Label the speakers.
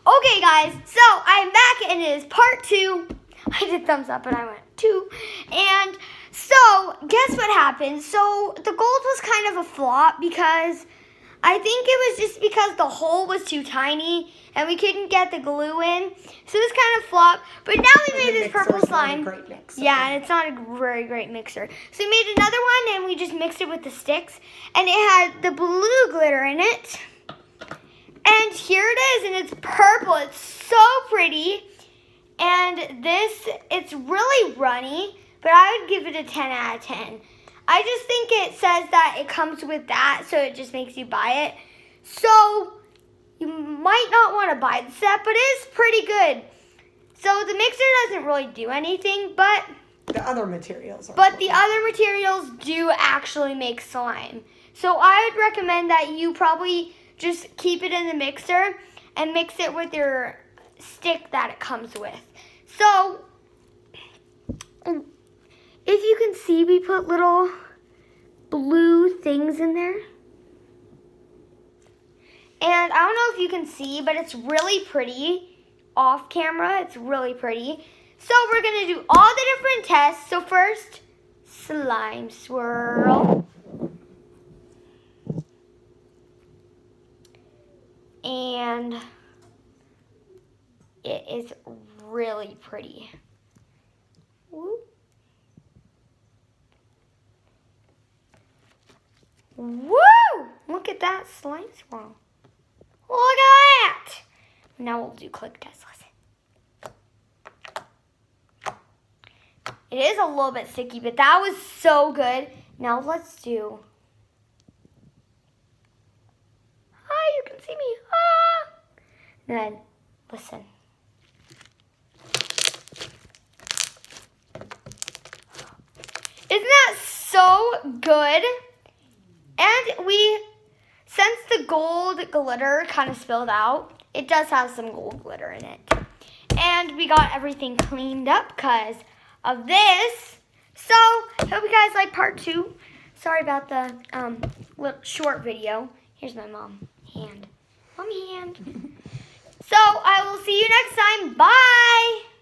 Speaker 1: Okay, guys, so I'm back and it is part 2. I did thumbs up and I went 2. And so, guess what happened? So, the gold was kind of a flop because I think it was just because the hole was too tiny and we couldn't get the glue in. So, it was kind of flop. But now we made this purple slime.
Speaker 2: Not a great mixer.
Speaker 1: Yeah, and it's not a very great mixer. So, we made another one and we just mixed it with the sticks. And it had the blue glitter in it. And here it is, and it's purple. It's so pretty. And this, it's really runny, but I would give it a 10 out of 10. I just think it says that it comes with that, so it just makes you buy it. So, you might not want to buy the set, but it is pretty good. So, the mixer doesn't really do anything, but
Speaker 2: the other materials are
Speaker 1: the other materials do actually make slime. So, I would recommend that you probably just keep it in the mixer and mix it with your stick that it comes with. So, if you can see, we put little blue things in there. And I don't know if you can see, but it's really pretty. Off camera, it's really pretty. So we're going to do all the different tests. So first, slime swirl. And it is really pretty. Woo. Woo! Look at that slime swirl. Look at that! Now we'll do click test. Listen. It is a little bit sticky, but that was so good. Now let's do... Hi, you can see me. Ah! And then, listen. Isn't that so good? And since the gold glitter kind of spilled out, it does have some gold glitter in it. And we got everything cleaned up because of this. So, hope you guys like part 2. Sorry about the little short video. Here's my mom hand. Mommy hand. So, I will see you next time. Bye!